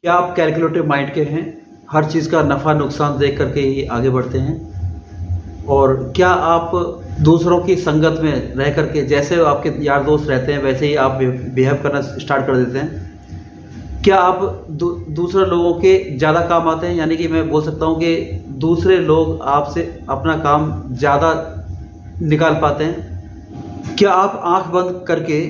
क्या आप calculative mind के हैं? हर चीज़ का नफ़ा नुकसान देख करके ही आगे बढ़ते हैं? और क्या आप दूसरों की संगत में रह करके जैसे आपके यार दोस्त रहते हैं वैसे ही आप बिहेव करना स्टार्ट कर देते हैं? क्या आप दूसरे लोगों के ज़्यादा काम आते हैं? यानी कि मैं बोल सकता हूँ कि दूसरे लोग आपसे अपना काम ज़्यादा निकाल पाते हैं? क्या आप आँख बंद करके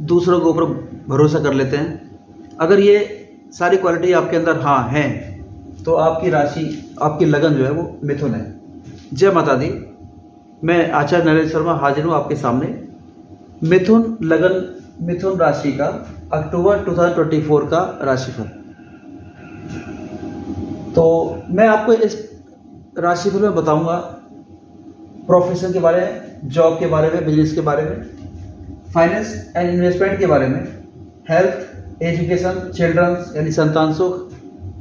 दूसरों के ऊपर भरोसा कर लेते हैं? अगर ये सारी क्वालिटी आपके अंदर हाँ हैं, तो आपकी राशि, आपकी लगन जो है वो मिथुन है। जय माता दी। मैं आचार्य नरेंद्र शर्मा हाजिर हूँ आपके सामने। मिथुन लगन, मिथुन राशि का अक्टूबर 2024 का राशिफल। तो मैं आपको इस राशिफल में बताऊंगा प्रोफेशन के बारे में, जॉब के बारे में, बिजनेस के बारे में, फाइनेंस एंड इन्वेस्टमेंट के बारे में, हेल्थ, एजुकेशन, चिल्ड्रंस यानी संतान सुख,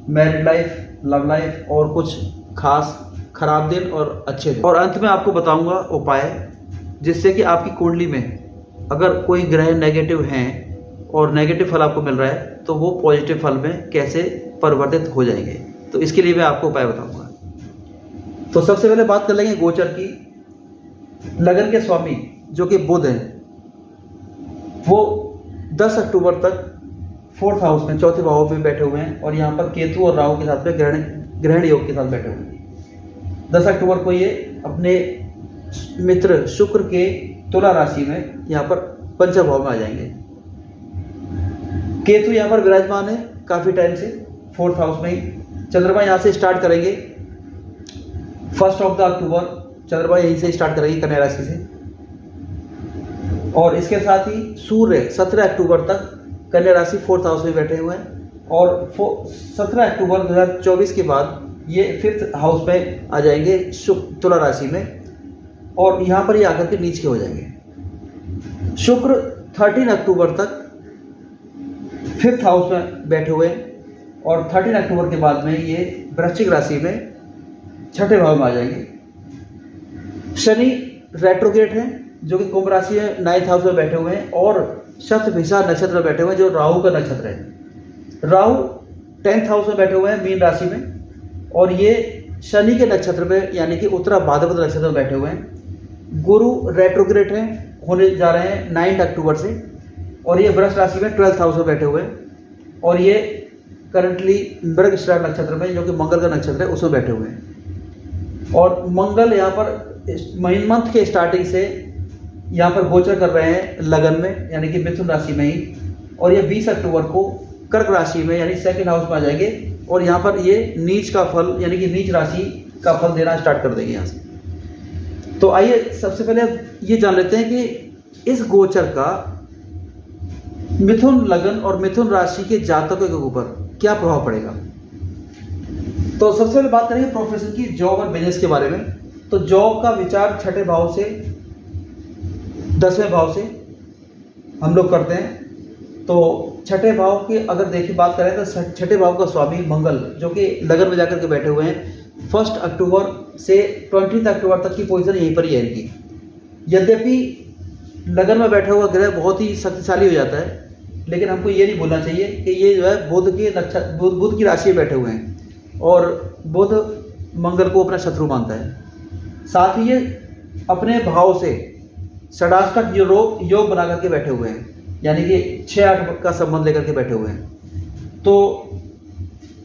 मैरिड लाइफ, लव लाइफ और कुछ खास खराब दिन और अच्छे दिन। और अंत में आपको बताऊंगा उपाय जिससे कि आपकी कुंडली में अगर कोई ग्रह नेगेटिव हैं और नेगेटिव फल आपको मिल रहा है तो वो पॉजिटिव फल में कैसे परिवर्तित हो जाएंगे। तो इसके लिए मैं आपको उपाय बताऊंगा। तो सबसे पहले बात कर लेंगे गोचर की। लगन के स्वामी जो कि बुध हैं, वो 10 अक्टूबर तक 4th हाउस में, चौथे भाव में बैठे हुए हैं और यहाँ पर केतु और राहु के साथ में ग्रहण योग के साथ बैठे हुए हैं। 10 अक्टूबर को ये अपने मित्र शुक्र के तुला राशि में यहाँ पर पंचम भाव में आ जाएंगे। केतु यहाँ पर विराजमान है काफी टाइम से 4th हाउस में ही। चंद्रमा यहाँ से स्टार्ट करेंगे 1 अक्टूबर, चंद्रमा यहीं से स्टार्ट करेंगे कन्या राशि से। और इसके साथ ही सूर्य 17 अक्टूबर तक कन्या राशि 4th हाउस में बैठे हुए हैं और 17 अक्टूबर 2024 के बाद ये 5th हाउस में आ जाएंगे तुला राशि में और यहाँ पर ये आकर के नीच के हो जाएंगे। शुक्र 13 अक्टूबर तक 5th हाउस में बैठे हुए हैं और 13 अक्टूबर के बाद में ये वृश्चिक राशि में 6ठे भाव में आ जाएंगे। शनि रेट्रोग्रेड है जो कि कुंभ राशि में 9th हाउस में बैठे हुए हैं और शतभिषा नक्षत्र में बैठे हुए हैं जो राहु का नक्षत्र है। राहु 10th हाउस में बैठे हुए हैं मीन राशि में और ये शनि के नक्षत्र में यानी कि उत्तरा भाद्रपद नक्षत्र में बैठे हुए हैं। गुरु रेट्रोग्रेड है, होने जा रहे हैं 9 अक्टूबर से और ये वृष राशि में 12th हाउस में बैठे हुए हैं और ये करंटली मृगशिरा नक्षत्र में जो कि मंगल का नक्षत्र है उसमें बैठे हुए हैं। और मंगल यहाँ पर मंथ के स्टार्टिंग से यहाँ पर गोचर कर रहे हैं लगन में यानी कि मिथुन राशि में ही और ये 20 अक्टूबर को कर्क राशि में यानी 2nd हाउस में आ जाएंगे और यहाँ पर ये नीच का फल यानी कि नीच राशि का फल देना स्टार्ट कर देंगे यहाँ से। तो आइए सबसे पहले ये जान लेते हैं कि इस गोचर का मिथुन लगन और मिथुन राशि के जातकों के ऊपर क्या प्रभाव पड़ेगा। तो सबसे पहले बात करेंगे प्रोफेशन की, जॉब और बिजनेस के बारे में। तो जॉब का विचार 6ठे भाव से 10वें भाव से हम लोग करते हैं। तो 6ठे भाव की अगर देखिए बात करें तो 6ठे भाव का स्वामी मंगल जो कि लगन में जाकर के बैठे हुए हैं 1 अक्टूबर से 20 अक्टूबर तक की पोजीशन यहीं पर ही है इनकी। यद्यपि लगन में बैठा हुआ ग्रह बहुत ही शक्तिशाली हो जाता है लेकिन हमको ये नहीं भूलना चाहिए कि ये जो है बुध की राशि में बैठे हुए हैं और बुध मंगल को अपना शत्रु मानता है। साथ ही ये अपने भाव से षडाष्टक योग बना करके बैठे हुए हैं यानी कि 6-8 का संबंध लेकर के बैठे हुए हैं। तो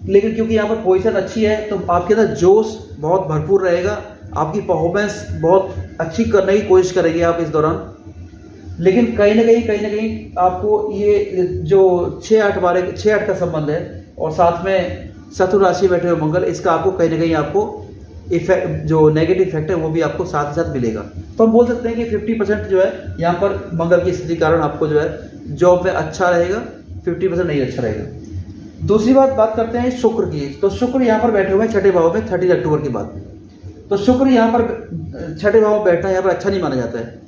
लेकिन क्योंकि यहाँ पर पोजीशन अच्छी है तो आपके अंदर जोश बहुत भरपूर रहेगा, आपकी परफॉर्मेंस बहुत अच्छी करने की कोशिश करेंगे आप इस दौरान। लेकिन कहीं ना कहीं आपको ये जो 6-8 का संबंध है और साथ में शत्रु राशि बैठे हुए मंगल, इसका आपको कहीं ना कहीं आपको इफेक्ट, जो नेगेटिव इफेक्ट है वो भी आपको साथ ही साथ मिलेगा। तो हम बोल सकते हैं कि 50% जो है यहाँ पर मंगल की स्थिति कारण आपको जो है जॉब में अच्छा रहेगा, 50% नहीं अच्छा रहेगा। दूसरी बात करते हैं शुक्र की। तो शुक्र यहाँ पर बैठे हुए हैं 6ठे भाव में 30 अक्टूबर के बाद। तो शुक्र यहाँ पर 6ठे भाव में बैठना यहाँ पर अच्छा नहीं माना जाता है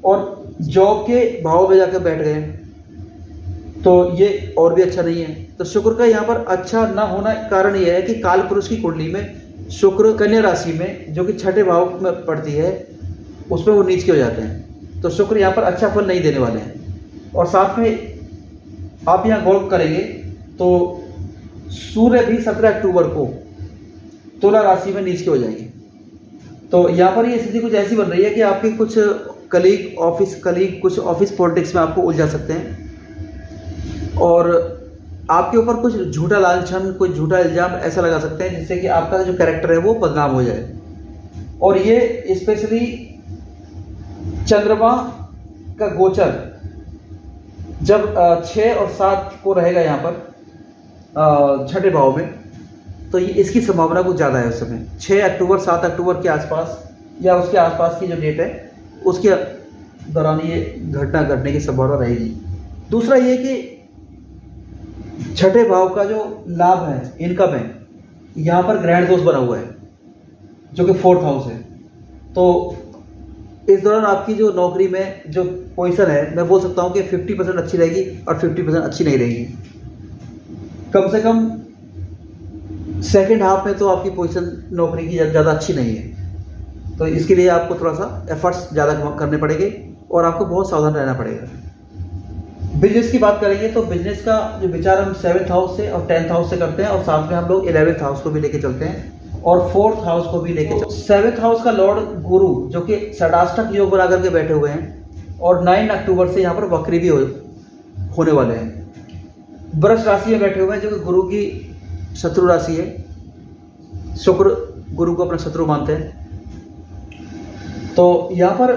और जॉब के भाव में जाकर बैठ गए तो ये और भी अच्छा नहीं है। तो शुक्र का यहाँ पर अच्छा ना होना कारण यह है कि काल पुरुष की कुंडली में शुक्र कन्या राशि में जो कि 6ठे भाव में पड़ती है उसमें वो नीच के हो जाते हैं। तो शुक्र यहाँ पर अच्छा फल नहीं देने वाले हैं। और साथ में आप यहाँ गौर करेंगे तो सूर्य भी 17 अक्टूबर को तुला राशि में नीच के हो जाएंगे। तो यहाँ पर ये स्थिति कुछ ऐसी बन रही है कि आपके कुछ कलीग कुछ ऑफिस पॉलिटिक्स में आपको उलझा सकते हैं और आपके ऊपर कुछ झूठा लांछन, कुछ झूठा इल्जाम ऐसा लगा सकते हैं जिससे कि आपका जो कैरेक्टर है वो बदनाम हो जाए। और ये स्पेशली चंद्रमा का गोचर जब 6 और 7 को रहेगा यहाँ पर छठे भाव में, तो ये इसकी संभावना कुछ ज़्यादा है उस समय। 6 अक्टूबर 7 अक्टूबर के आसपास या उसके आसपास की जो डेट है उसके दौरान ये घटना घटने की संभावना रहेगी। दूसरा ये कि छठे भाव का जो लाभ है, इनकम है, यहाँ पर ग्रहण दोष बना हुआ है जो कि 4th हाउस है। तो इस दौरान आपकी जो नौकरी में जो पोजीशन है, मैं बोल सकता हूँ कि 50% अच्छी रहेगी और 50% अच्छी नहीं रहेगी। कम से कम सेकेंड हाफ में तो आपकी पोजीशन नौकरी की ज़्यादा अच्छी नहीं है। तो इसके लिए आपको थोड़ा सा एफर्ट्स ज़्यादा करने पड़ेंगे और आपको बहुत सावधान रहना पड़ेगा। बिजनेस की बात करेंगे तो बिजनेस का जो विचार हम 7th हाउस से और 10th हाउस से करते हैं और साथ में हम लोग 11th हाउस को भी लेके चलते हैं और 4th हाउस को भी लेके चलते हैं। 7th हाउस का लॉर्ड गुरु जो कि षडाष्टक योग बना करके बैठे हुए हैं और 9 अक्टूबर से यहाँ पर वक्री भी होने वाले हैं। वृष राशि में बैठे हुए हैं जो कि गुरु की शत्रु राशि है। शुक्र गुरु को अपना शत्रु मानते हैं। तो यहाँ पर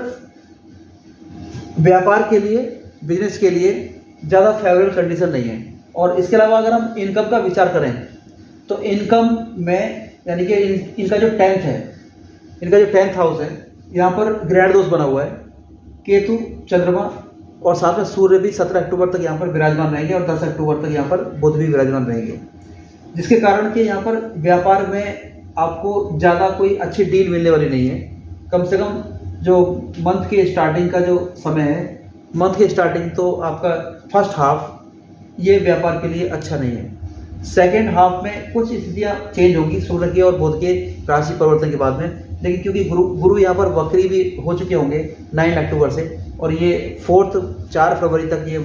व्यापार के लिए, बिजनेस के लिए ज़्यादा फेवरेबल कंडीशन नहीं है। और इसके अलावा अगर हम इनकम का विचार करें तो इनकम में यानी कि इनका जो 10th है, इनका जो 10th हाउस है, यहाँ पर ग्रहण दोष बना हुआ है। केतु, चंद्रमा और साथ में सूर्य भी 17 अक्टूबर तक यहाँ पर विराजमान रहेंगे और 10 अक्टूबर तक यहाँ पर बुध भी विराजमान रहेंगे, जिसके कारण कि यहाँ पर व्यापार में आपको ज़्यादा कोई अच्छी डील मिलने वाली नहीं है। कम से कम जो मंथ के स्टार्टिंग का जो समय है, मंथ की स्टार्टिंग तो आपका फर्स्ट हाफ ये व्यापार के लिए अच्छा नहीं है। सेकेंड हाफ में कुछ स्थितियाँ चेंज होंगी सूर्य के और बुध के राशि परिवर्तन के बाद में, लेकिन क्योंकि गुरु यहाँ पर वक्री भी हो चुके होंगे 9 अक्टूबर से और ये 4 फरवरी तक, ये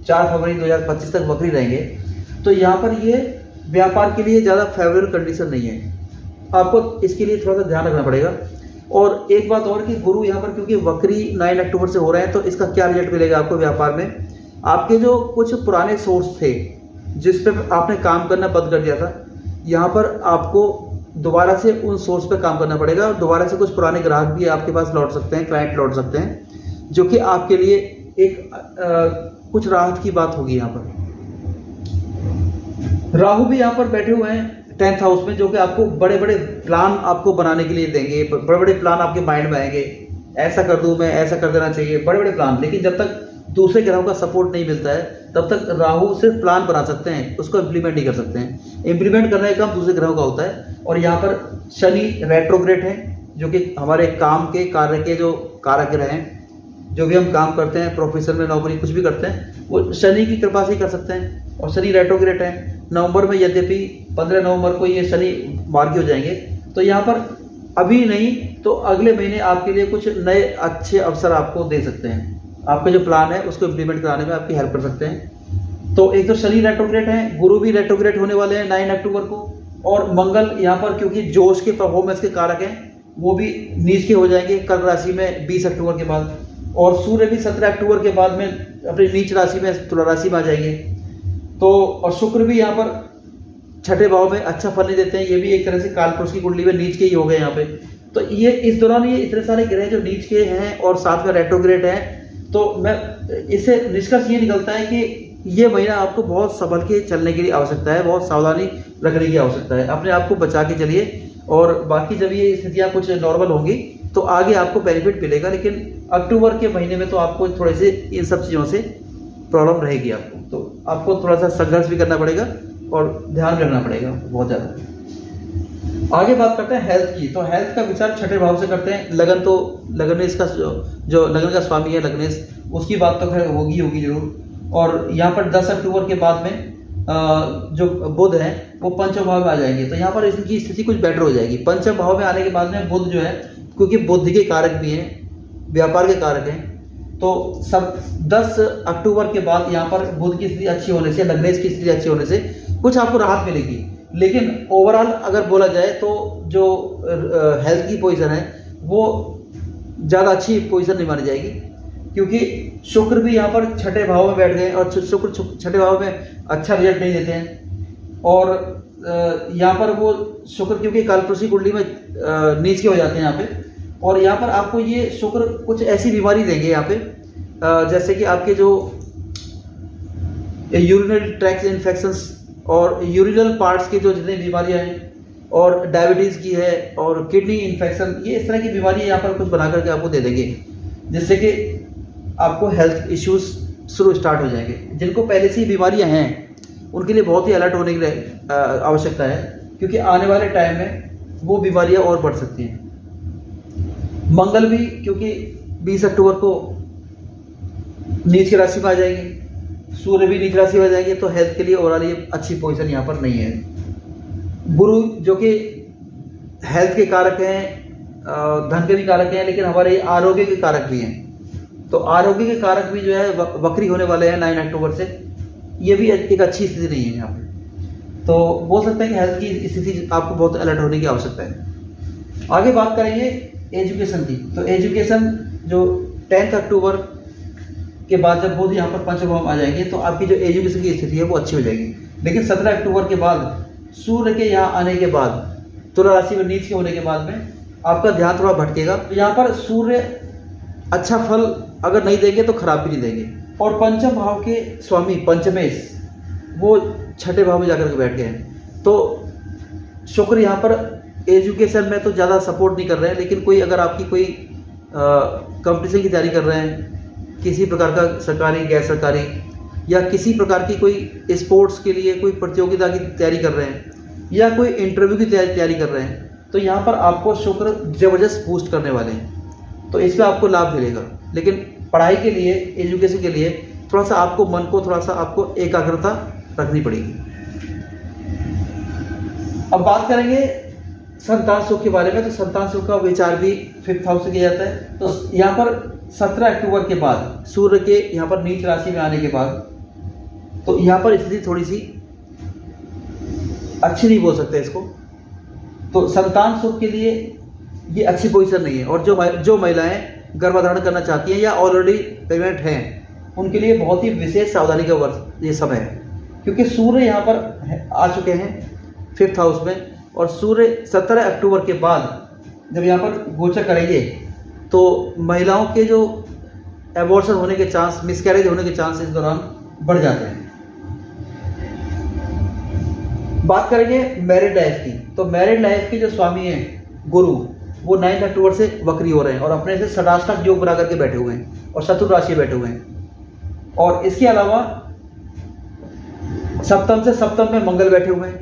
4 फरवरी 2025 तक वक्री रहेंगे। तो यहाँ पर ये व्यापार के लिए ज़्यादा फेवरेबल कंडीशन नहीं है। आपको इसके लिए थोड़ा सा ध्यान रखना पड़ेगा। और एक बात और कि गुरु यहाँ पर क्योंकि वक्री 9 अक्टूबर से हो रहे हैं, तो इसका क्या रिजल्ट मिलेगा आपको व्यापार में। आपके जो कुछ पुराने सोर्स थे जिस पे आपने काम करना बंद कर दिया था, यहाँ पर आपको दोबारा से उन सोर्स पे काम करना पड़ेगा और दोबारा से कुछ पुराने ग्राहक भी आपके पास लौट सकते हैं, क्लाइंट लौट सकते हैं, जो कि आपके लिए एक कुछ राहत की बात होगी। यहाँ पर राहु भी यहाँ पर बैठे हुए हैं 10th हाउस में, जो कि आपको बड़े बड़े प्लान आपको बनाने के लिए देंगे। बड़े बड़े प्लान आपके माइंड में आएंगे, ऐसा कर दूं मैं, ऐसा कर देना चाहिए, बड़े बड़े प्लान। लेकिन जब तक दूसरे ग्रहों का सपोर्ट नहीं मिलता है तब तक राहु सिर्फ प्लान बना सकते हैं, उसको इम्प्लीमेंट नहीं कर सकते हैं। इम्प्लीमेंट करने का काम दूसरे ग्रहों का होता है। और यहाँ पर शनि रेट्रोग्रेड है, जो कि हमारे काम के कार्य के जो कारक ग्रह हैं, जो भी हम काम करते हैं, प्रोफेशन में, नौकरी, कुछ भी करते हैं, वो शनि की कृपा से ही कर सकते हैं। और शनि रेट्रोग्रेड है नवंबर में, यद्यपि 15 नवंबर को ये शनि मार्गी हो जाएंगे। तो यहाँ पर अभी नहीं तो अगले महीने आपके लिए कुछ नए अच्छे अवसर आपको दे सकते हैं। आपका जो प्लान है उसको इम्प्लीमेंट कराने में आपकी हेल्प कर सकते हैं। तो एक तो शनि रेट्रोग्रेड है, गुरु भी रेट्रोग्रेड होने वाले हैं 9 अक्टूबर को, और मंगल यहाँ पर क्योंकि जोश के परफॉर्मेंस के कारक हैं वो भी नीच के हो जाएंगे कर्क राशि में 20 अक्टूबर के बाद। और सूर्य भी 17 अक्टूबर के बाद में अपनी नीच राशि में तुला राशि में आ जाएंगे। तो और शुक्र भी यहाँ पर छठे भाव में अच्छा फल नहीं देते हैं, ये भी एक तरह से कालपुरुष की कुंडली में नीच के ही हो गए यहाँ पे। तो ये इस दौरान ये इतने सारे ग्रह जो नीच के हैं और साथ में रेट्रोग्रेड हैं, तो मैं इससे निष्कर्ष ये निकलता है कि ये महीना आपको बहुत संभल के चलने की आवश्यकता है, बहुत सावधानी रखने की आवश्यकता है, अपने आप को बचा के चलिए। और बाकी जब ये स्थितियाँ कुछ नॉर्मल होंगी तो आगे आपको बेनिफिट मिलेगा। लेकिन अक्टूबर के महीने में तो आपको थोड़े से इन सब चीज़ों से प्रॉब्लम रहेगी आपको, तो आपको थोड़ा सा संघर्ष भी करना पड़ेगा और ध्यान रखना पड़ेगा बहुत ज़्यादा। आगे बात करते हैं हेल्थ की। तो हेल्थ का विचार छठे भाव से करते हैं। लगन, तो लगनेश का जो लगन का स्वामी है लगनेश, उसकी बात तो खैर होगी जरूर। और यहाँ पर 10 अक्टूबर के बाद में जो बुध है वो पंचम भाव में आ जाएंगे, तो यहाँ पर इनकी स्थिति कुछ बेटर हो जाएगी। पंचम भाव में आने के बाद में बुध जो है, क्योंकि बुद्धि के कारक भी हैं, व्यापार के कारक हैं, तो सब 10 अक्टूबर के बाद यहाँ पर बुध की स्थिति अच्छी होने से, लग्नेश की स्थिति अच्छी होने से कुछ आपको राहत मिलेगी। लेकिन ओवरऑल अगर बोला जाए तो जो हेल्थ की पोजीशन है वो ज़्यादा अच्छी पोजीशन नहीं मानी जाएगी, क्योंकि शुक्र भी यहाँ पर छठे भाव में बैठ गए और शुक्र छठे भाव में अच्छा रिजल्ट नहीं देते हैं। और यहाँ पर वो शुक्र क्योंकि कालपुरुषी कुंडली में नीच के हो जाते हैं यहाँ पे, और यहाँ पर आपको ये शुक्र कुछ ऐसी बीमारी देंगे यहाँ पे, जैसे कि आपके जो यूरिनरी ट्रैक्ट इन्फेक्शंस और यूरिनल पार्ट्स की जो जितनी बीमारियाँ हैं, और डायबिटीज़ की है और किडनी इन्फेक्शन, ये इस तरह की बीमारियाँ यहाँ पर कुछ बना करके आपको दे देंगे, जिससे कि आपको हेल्थ इश्यूज शुरू स्टार्ट हो जाएंगे। जिनको पहले से ही बीमारियाँ हैं उनके लिए बहुत ही अलर्ट होने की आवश्यकता है, क्योंकि आने वाले टाइम में वो बीमारियाँ और बढ़ सकती हैं। मंगल भी क्योंकि 20 अक्टूबर को नीच की राशि में आ जाएंगे, सूर्य भी नीच राशि में आ जाएंगे, तो हेल्थ के लिए ओवरऑल ये अच्छी पोजीशन यहाँ पर नहीं है। गुरु जो कि हेल्थ के कारक हैं, धन के भी कारक हैं, लेकिन हमारे आरोग्य के कारक भी हैं। तो आरोग्य के कारक भी जो है वक्री होने वाले हैं 9 अक्टूबर से। ये भी एक अच्छी स्थिति नहीं है यहाँ पे, तो बोल सकते हैं कि हेल्थ की स्थिति आपको बहुत अलर्ट होने की आवश्यकता है। आगे बात करेंगे एजुकेशन की। तो एजुकेशन जो 10 अक्टूबर के बाद जब बुध यहाँ पर पंचम भाव आ जाएंगे तो आपकी जो एजुकेशन की स्थिति है वो अच्छी हो जाएगी। लेकिन 17 अक्टूबर के बाद सूर्य के यहाँ आने के बाद, तुला राशि में नीच के होने के बाद में आपका ध्यान थोड़ा भटकेगा। तो यहाँ पर सूर्य अच्छा फल अगर नहीं देंगे तो खराब भी नहीं देंगे। और पंचम भाव के स्वामी पंचमेश वो छठे भाव में जाकर के बैठ गए हैं, तो शुक्र यहाँ पर एजुकेशन में तो ज़्यादा सपोर्ट नहीं कर रहे हैं। लेकिन कोई अगर आपकी कोई कंपटीशन की तैयारी कर रहे हैं, किसी प्रकार का सरकारी गैर सरकारी या किसी प्रकार की कोई स्पोर्ट्स के लिए कोई प्रतियोगिता की तैयारी कर रहे हैं या कोई इंटरव्यू की तैयारी कर रहे हैं, तो यहाँ पर आपको शुक्र जबरदस्त बूस्ट करने वाले हैं, तो इसमें आपको लाभ मिलेगा। लेकिन पढ़ाई के लिए, एजुकेशन के लिए थोड़ा सा आपको मन को थोड़ा सा आपको एकाग्रता रखनी पड़ेगी। अब बात करेंगे संतान सुख के बारे में। तो संतान सुख का विचार भी 5th हाउस से किया जाता है। तो यहाँ पर 17 अक्टूबर के बाद सूर्य के यहाँ पर नीच राशि में आने के बाद तो यहाँ पर स्थिति थोड़ी सी अच्छी नहीं बोल सकते इसको। तो संतान सुख के लिए ये अच्छी पोजीशन नहीं है। और जो महिलाएं गर्भधारण करना चाहती हैं या ऑलरेडी प्रेग्नेंट हैं, उनके लिए बहुत ही विशेष सावधानी का वर्ष ये समय है, क्योंकि सूर्य यहाँ पर आ चुके हैं 5th हाउस में। और सूर्य 17 अक्टूबर के बाद जब यहाँ पर गोचर करेंगे तो महिलाओं के जो एबॉर्शन होने के चांस, मिसकैरेज होने के चांस इस दौरान बढ़ जाते हैं। बात करेंगे मैरिड लाइफ की। तो मैरिड लाइफ के जो स्वामी हैं गुरु, वो 9 अक्टूबर से वक्री हो रहे हैं और अपने से षडाष्टक योग बना करके बैठे हुए हैं और शत्रु राशि में बैठे हुए हैं। और इसके अलावा सप्तम से सप्तम में मंगल बैठे हुए हैं,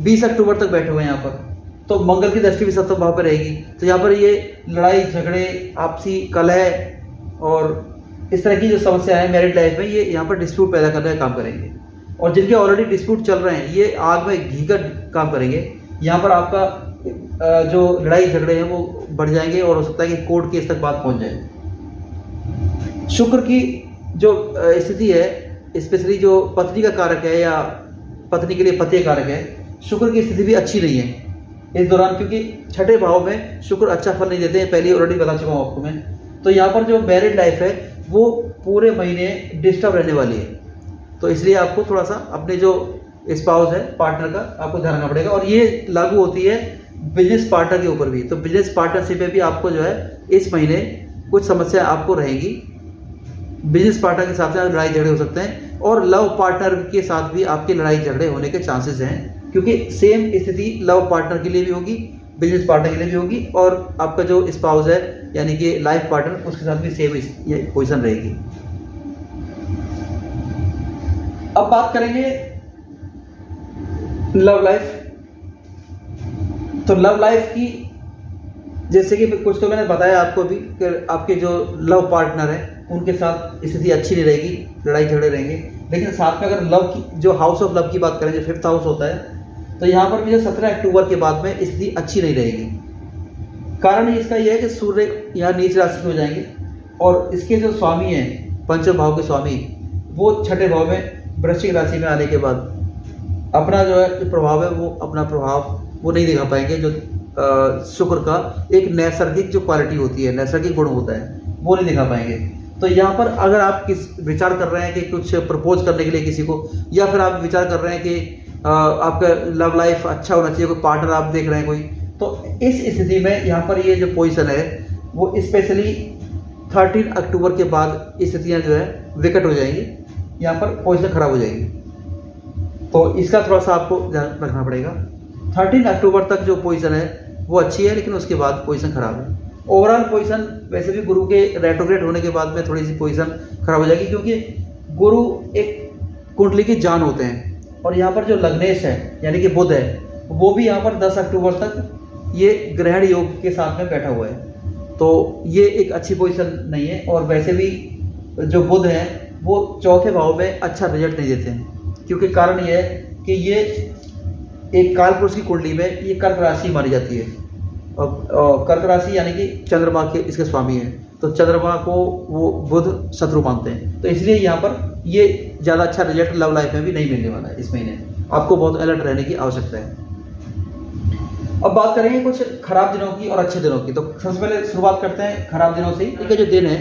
20 अक्टूबर तक बैठे हुए हैं यहाँ पर। तो मंगल की दृष्टि भी सप्तम भाव पर रहेगी। तो यहाँ पर ये लड़ाई झगड़े, आपसी कलह और इस तरह की जो समस्या है मैरिड लाइफ में, ये यहाँ पर डिस्प्यूट पैदा करने का काम करेंगे। और जिनके ऑलरेडी डिस्प्यूट चल रहे हैं, ये आग में घी का काम करेंगे। यहाँ पर आपका जो लड़ाई झगड़े हैं वो बढ़ जाएंगे और हो सकता है कि कोर्ट केस तक बात पहुँच जाए। शुक्र की जो स्थिति है, स्पेशली जो पत्नी का कारक है या पत्नी के लिए पति कारक है, शुक्र की स्थिति भी अच्छी नहीं है इस दौरान, क्योंकि छठे भाव में शुक्र अच्छा फल नहीं देते हैं, पहले ऑलरेडी बता चुका हूँ आपको मैं। तो यहाँ पर जो मैरिड लाइफ है वो पूरे महीने डिस्टर्ब रहने वाली है। तो इसलिए आपको थोड़ा सा अपने जो स्पाउस है, पार्टनर का आपको ध्यान रखना पड़ेगा। और ये लागू होती है बिजनेस पार्टनर के ऊपर भी। तो बिजनेस पार्टनरशिप में भी आपको जो है इस महीने कुछ समस्या आपको रहेगी। बिजनेस पार्टनर के साथ लड़ाई झगड़े हो सकते हैं और लव पार्टनर के साथ भी आपके लड़ाई झगड़े होने के चांसेस हैं, क्योंकि सेम स्थिति लव पार्टनर के लिए भी होगी, बिजनेस पार्टनर के लिए भी होगी और आपका जो स्पाउस है यानी कि लाइफ पार्टनर, उसके साथ भी सेम ये पोजीशन रहेगी। अब बात करेंगे लव लाइफ। तो लव लाइफ की, जैसे कि कुछ तो मैंने बताया आपको भी कि आपके जो लव पार्टनर है उनके साथ स्थिति अच्छी नहीं रहेगी, लड़ाई झगड़े रहेंगे। लेकिन साथ में अगर लव की, जो हाउस ऑफ लव की बात करें, जो 5th हाउस होता है, तो यहाँ पर भी जो 17 अक्टूबर के बाद में स्थिति अच्छी नहीं रहेगी। कारण इसका यह है कि सूर्य यहाँ नीच राशि में हो जाएंगे और इसके जो स्वामी हैं, पंचम भाव के स्वामी, वो छठे भाव में वृश्चिक राशि में आने के बाद अपना जो है प्रभाव है वो अपना प्रभाव वो नहीं दिखा पाएंगे। जो शुक्र का एक नैसर्गिक जो क्वालिटी होती है, नैसर्गिक गुण होता है, वो नहीं दिखा पाएंगे। तो यहाँ पर अगर आप किस विचार कर रहे हैं कि कुछ प्रपोज करने के लिए किसी को, या फिर आप विचार कर रहे हैं कि आपका लव लाइफ अच्छा होना चाहिए, कोई पार्टनर आप देख रहे हैं कोई, तो इस स्थिति में यहाँ पर ये जो पोजीशन है वो स्पेशली 13 अक्टूबर के बाद स्थितियाँ जो है विकट हो जाएंगी, यहाँ पर पोजीशन खराब हो जाएगी। तो इसका थोड़ा सा आपको ध्यान रखना पड़ेगा। 13 अक्टूबर तक जो पोजीशन है वो अच्छी है, लेकिन उसके बाद पोजीशन खराब है। ओवरऑल पोजीशन वैसे भी गुरु के रेट्रोग्रेड होने के बाद में थोड़ी सी पोजीशन खराब हो जाएगी, क्योंकि गुरु एक कुंडली की जान होते हैं, और यहाँ पर जो लग्नेश है यानी कि बुध है वो भी यहाँ पर 10 अक्टूबर तक ये ग्रहण योग के साथ में बैठा हुआ है। तो ये एक अच्छी पोजीशन नहीं है, और वैसे भी जो बुध है वो चौथे भाव में अच्छा रिजल्ट नहीं देते हैं, क्योंकि कारण ये है कि ये एक कालपुरुष की कुंडली में ये कर्क राशि मानी जाती है, और कर्क राशि यानी कि चंद्रमा के इसके स्वामी हैं, तो चंद्रमा को वो बुध शत्रु मानते हैं। तो इसलिए यहाँ पर ये ज़्यादा अच्छा रिजल्ट लव लाइफ में भी नहीं मिलने वाला है इस महीने। आपको बहुत अलर्ट रहने की आवश्यकता है। अब बात करेंगे कुछ खराब दिनों की और अच्छे दिनों की। तो सबसे पहले शुरुआत करते हैं खराब दिनों से। इनके जो दिन है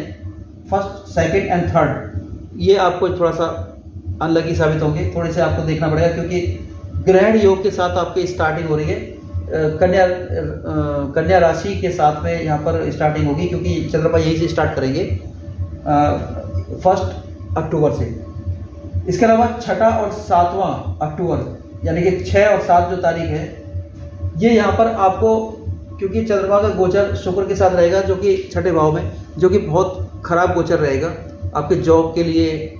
1st, 2nd एंड 3rd, ये आपको थोड़ा सा अनलकी साबित होंगे, थोड़े से आपको देखना पड़ेगा, क्योंकि ग्रहण योग के साथ आपकी स्टार्टिंग हो रही है। कन्या राशि के साथ में यहाँ पर स्टार्टिंग होगी, क्योंकि चंद्रमा यहीं से स्टार्ट करेंगे 1 अक्टूबर से। इसके अलावा 6 और 7 अक्टूबर यानी कि 6 और 7 जो तारीख है, ये यहाँ पर आपको, क्योंकि चंद्रमा का गोचर शुक्र के साथ रहेगा जो कि 6ठे भाव में, जो कि बहुत खराब गोचर रहेगा आपके जॉब के लिए,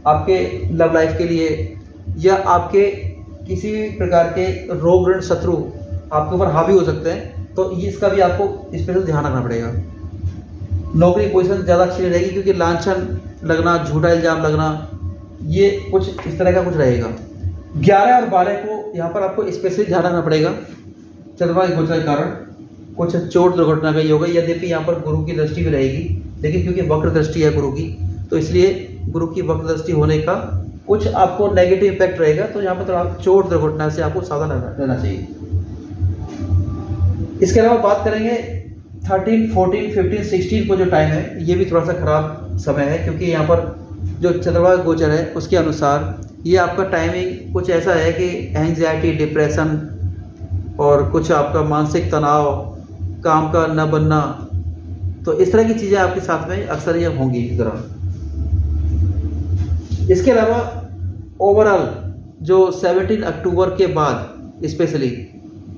आपके लव लाइफ के लिए, या आपके किसी भी प्रकार के रोग ऋण शत्रु आपके ऊपर हावी हो सकते हैं। तो इसका भी आपको स्पेशल ध्यान रखना पड़ेगा। नौकरी पोजीशन ज़्यादा अच्छी नहीं रहेगी, क्योंकि लांछन लगना, झूठा इल्जाम लगना, ये कुछ इस तरह का कुछ रहेगा। 11 और 12 को यहाँ पर आपको स्पेशली ध्यान रखना पड़ेगा। चंद्रमा के गोचर के कारण कुछ चोट दुर्घटना का योग है, यद्यपि यहाँ पर गुरु की दृष्टि भी रहेगी, लेकिन क्योंकि वक्र दृष्टि है गुरु की, तो इसलिए गुरु की वक्र दृष्टि होने का कुछ आपको नेगेटिव इम्पैक्ट रहेगा। तो यहाँ पर थोड़ा चोट दुर्घटना से आपको सावधान रहना चाहिए। इसके अलावा बात करेंगे 13, 14, 15, 16 को जो टाइम है, ये भी थोड़ा सा खराब समय है, क्योंकि यहाँ पर जो चंद्रमा का गोचर है उसके अनुसार ये आपका टाइमिंग कुछ ऐसा है कि एंग्जाइटी, डिप्रेशन और कुछ आपका मानसिक तनाव, काम का न बनना, तो इस तरह की चीज़ें आपके साथ में अक्सर ये होंगी इस दौरान। इसके अलावा ओवरऑल जो 17 अक्टूबर के बाद स्पेशली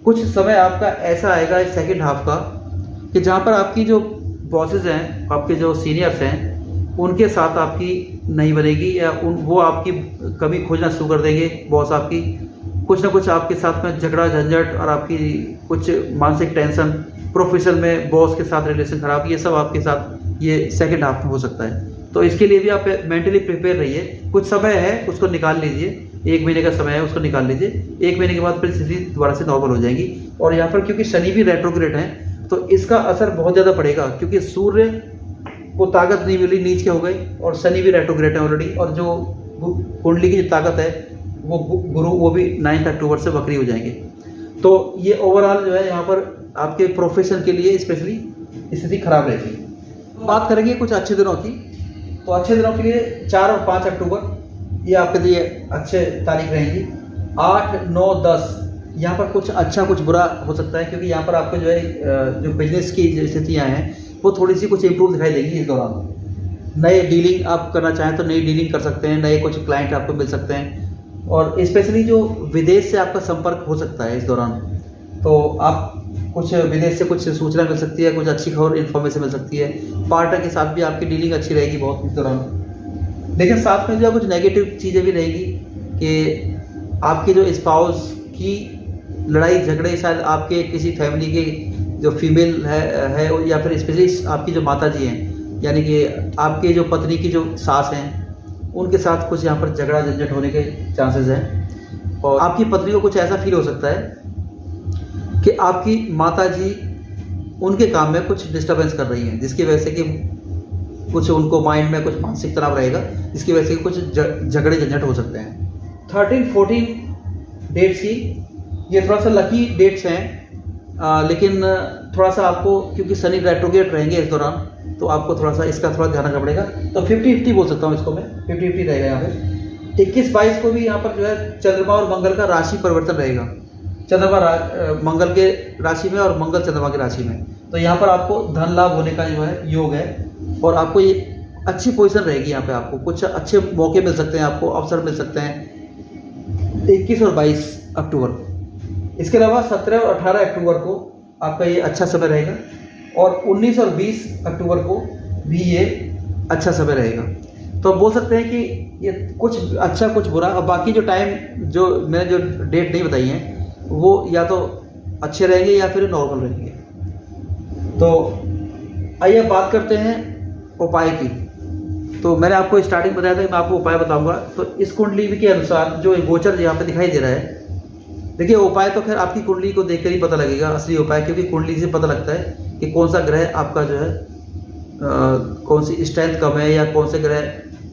कुछ समय आपका ऐसा आएगा इस सेकेंड हाफ का, कि जहाँ पर आपकी जो बॉसेस हैं, आपके जो सीनियर्स हैं, उनके साथ आपकी नहीं बनेगी, या वो आपकी कमी खोजना शुरू कर देंगे। बॉस आपकी कुछ ना कुछ आपके साथ में झगड़ा झंझट और आपकी कुछ मानसिक टेंशन, प्रोफेशन में बॉस के साथ रिलेशन खराब, ये सब आपके साथ ये सेकेंड हाफ में हो सकता है। तो इसके लिए भी आप मेंटली प्रिपेयर रहिए। कुछ समय है उसको निकाल लीजिए, 1 महीने का समय है उसको निकाल लीजिए। 1 महीने के बाद फिर स्थिति दोबारा से नॉर्मल हो जाएगी। और यहाँ पर क्योंकि शनि भी रेट्रोग्रेड है, तो इसका असर बहुत ज़्यादा पड़ेगा, क्योंकि सूर्य को ताकत नहीं मिली, नीच के हो गए, और शनि भी रेट्रोग्रेड है ऑलरेडी, और जो कुंडली की जो ताकत है वो गुरु वो भी 9 अक्टूबर से वक्री हो जाएंगे। तो ये ओवरऑल जो है यहाँ पर आपके प्रोफेशन के लिए स्पेशली स्थिति खराब रहेगी। बात करेंगे कुछ अच्छे दिनों की। तो अच्छे दिनों के लिए 4 और 5 अक्टूबर ये आपके लिए अच्छे तारीख रहेंगी। 8, 9, 10 यहाँ पर कुछ अच्छा कुछ बुरा हो सकता है, क्योंकि यहाँ पर आपको जो है जो बिजनेस की जो स्थितियाँ हैं वो थोड़ी सी कुछ इम्प्रूव दिखाई देंगी इस दौरान। नए डीलिंग आप करना चाहें तो नई डीलिंग कर सकते हैं, नए कुछ क्लाइंट आपको मिल सकते हैं, और स्पेशली जो विदेश से आपका संपर्क हो सकता है इस दौरान। तो आप कुछ विदेश से कुछ सूचना मिल सकती है, कुछ अच्छी खबर इन्फॉर्मेशन मिल सकती है। पार्टनर के साथ भी आपकी डीलिंग अच्छी रहेगी बहुत इस दौरान। लेकिन साथ में जो है कुछ नेगेटिव चीज़ें भी रहेगी, कि आपके जो स्पाउस की लड़ाई झगड़े शायद आपके किसी फैमिली के जो फीमेल है या फिर स्पेशली आपकी जो माता जी हैं, यानी कि आपके जो पत्नी की जो सास हैं, उनके साथ कुछ यहाँ पर झगड़ा झंझट होने के चांसेस हैं। और आपकी पत्नी को कुछ ऐसा फील हो सकता है कि आपकी माता जी उनके काम में कुछ डिस्टर्बेंस कर रही हैं, जिसकी वजह से कि कुछ उनको माइंड में कुछ मानसिक तनाव रहेगा, जिसकी वजह से कुछ झगड़े झंझट हो सकते हैं। 13, 14 डेट्स की, ये थोड़ा सा लकी डेट्स हैं, लेकिन थोड़ा सा आपको, क्योंकि शनि रेट्रोग्रेड रहेंगे इस दौरान, तो आपको थोड़ा सा इसका थोड़ा ध्यान रखना पड़ेगा। तो 50-50 बोल सकता हूँ इसको मैं, 50-50 रहेगा यहाँ पे। 21-22 को भी यहाँ पर जो है चंद्रमा और मंगल का राशि परिवर्तन रहेगा, चंद्रमा मंगल के राशि में और मंगल चंद्रमा की राशि में। तो यहाँ पर आपको धन लाभ होने का जो है योग है, और आपको ये अच्छी पोजीशन रहेगी। यहाँ पे आपको कुछ अच्छे मौके मिल सकते हैं, आपको अवसर मिल सकते हैं 21 और 22 अक्टूबर को। इसके अलावा 17 और 18 अक्टूबर को आपका ये अच्छा समय रहेगा, और 19 और 20 अक्टूबर को भी ये अच्छा समय रहेगा। तो बोल सकते हैं कि ये कुछ अच्छा कुछ बुरा, और बाकी जो टाइम जो मैंने जो डेट नहीं बताई हैं वो या तो अच्छे रहेंगे या फिर नॉर्मल रहेंगे। तो आइए बात करते हैं उपाय की। तो मैंने आपको स्टार्टिंग बताया था कि मैं आपको उपाय बताऊंगा। तो इस कुंडली के अनुसार जो गोचर यहाँ पे दिखाई दे रहा है, देखिए उपाय तो खैर आपकी कुंडली को देखकर ही पता लगेगा असली उपाय, क्योंकि कुंडली से पता लगता है कि कौन सा ग्रह आपका जो है कौन सी स्ट्रेंथ कम है या कौन से ग्रह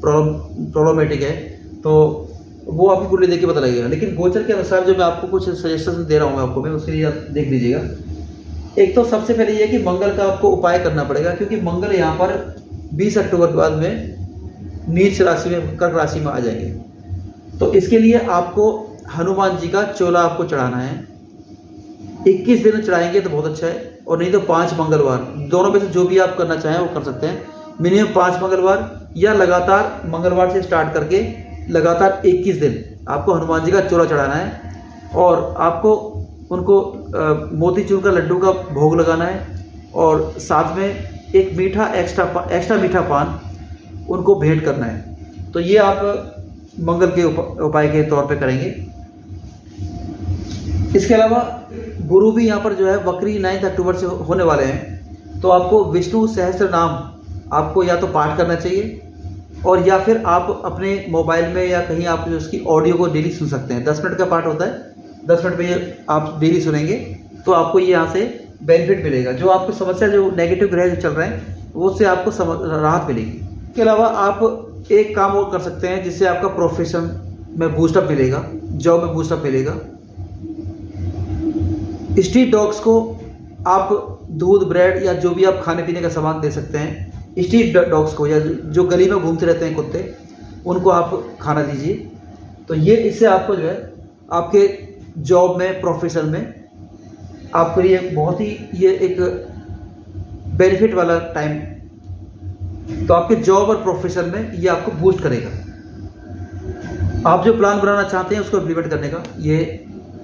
प्रॉब्लमेटिक है, तो वो आपकी कुंडली देख के पता लगेगा। लेकिन गोचर के अनुसार जो मैं आपको कुछ सजेशन दे रहा हूँ आपको, मैं उसके लिए आप देख लीजिएगा। एक तो सबसे पहले ये कि मंगल का आपको उपाय करना पड़ेगा, क्योंकि मंगल यहाँ पर 20 अक्टूबर के बाद में नीच राशि में, कर्क राशि में आ जाएंगे। तो इसके लिए आपको हनुमान जी का चोला आपको चढ़ाना है। 21 दिन चढ़ाएंगे तो बहुत अच्छा है, और नहीं तो 5 मंगलवार, दोनों में से जो भी आप करना चाहें वो कर सकते हैं। मिनिमम 5 मंगलवार, या लगातार मंगलवार से स्टार्ट करके लगातार 21 दिन आपको हनुमान जी का चोला चढ़ाना है, और आपको उनको मोतीचूर का लड्डू का भोग लगाना है, और साथ में एक मीठा एक्स्ट्रा मीठा पान उनको भेंट करना है। तो ये आप मंगल के उपाय के तौर पे करेंगे। इसके अलावा गुरु भी यहाँ पर जो है वक्री 9 अक्टूबर से होने वाले हैं, तो आपको विष्णु सहस्त्र नाम आपको या तो पाठ करना चाहिए, और या फिर आप अपने मोबाइल में या कहीं आप उसकी ऑडियो को डेली सुन सकते हैं। 10 मिनट का पाठ होता है, 10 मिनट में आप डेली सुनेंगे तो आपको ये यहाँ से बेनिफिट मिलेगा। जो आपकी समस्या, जो नेगेटिव ग्रह जो चल रहे हैं, वो उससे आपको राहत मिलेगी। इसके अलावा आप एक काम और कर सकते हैं जिससे आपका प्रोफेशन में बूस्टअप मिलेगा, जॉब में बूस्टअप मिलेगा। स्ट्रीट डॉग्स को आप दूध, ब्रेड या जो भी आप खाने पीने का सामान दे सकते हैं। स्ट्रीट डॉग्स को, या जो गली में घूमते रहते हैं कुत्ते, उनको आप खाना दीजिए। तो ये इससे आपको जो है आपके जॉब में, प्रोफेशन में आपके लिए बहुत ही ये एक बेनिफिट वाला टाइम, तो आपके जॉब और प्रोफेशन में ये आपको बूस्ट करेगा। आप जो प्लान बनाना चाहते हैं उसको इम्प्लीमेंट करने का ये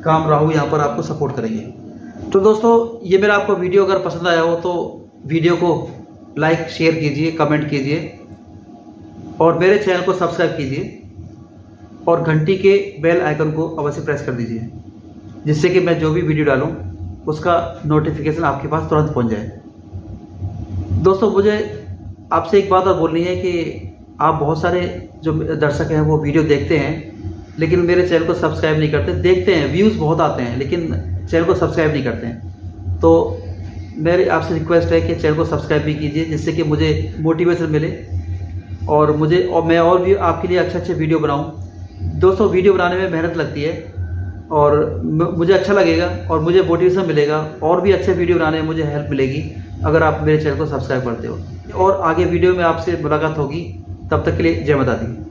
काम राहु यहाँ पर आपको सपोर्ट करेंगे। तो दोस्तों, ये मेरा आपको वीडियो अगर पसंद आया हो तो वीडियो को लाइक, शेयर कीजिए, कमेंट कीजिए, और मेरे चैनल को सब्सक्राइब कीजिए, और घंटी के बेल आइकन को अवश्य प्रेस कर दीजिए, जिससे कि मैं जो भी वीडियो डालूं उसका नोटिफिकेशन आपके पास तुरंत पहुंच जाए। दोस्तों, मुझे आपसे एक बात और बोलनी है कि आप बहुत सारे जो दर्शक हैं वो वीडियो देखते हैं लेकिन मेरे चैनल को सब्सक्राइब नहीं करते। देखते हैं, व्यूज़ बहुत आते हैं, लेकिन चैनल को सब्सक्राइब नहीं करते हैं। तो मेरी आपसे रिक्वेस्ट है कि चैनल को सब्सक्राइब भी कीजिए, जिससे कि मुझे मोटिवेशन मिले, और मैं और भी आपके लिए अच्छे वीडियो बनाऊं। दोस्तों, वीडियो बनाने में मेहनत लगती है, और मुझे अच्छा लगेगा और मुझे मोटिवेशन मिलेगा, और भी अच्छे वीडियो बनाने में मुझे हेल्प मिलेगी अगर आप मेरे चैनल को सब्सक्राइब करते हो। और आगे वीडियो में आपसे मुलाकात होगी, तब तक के लिए जय माता दी।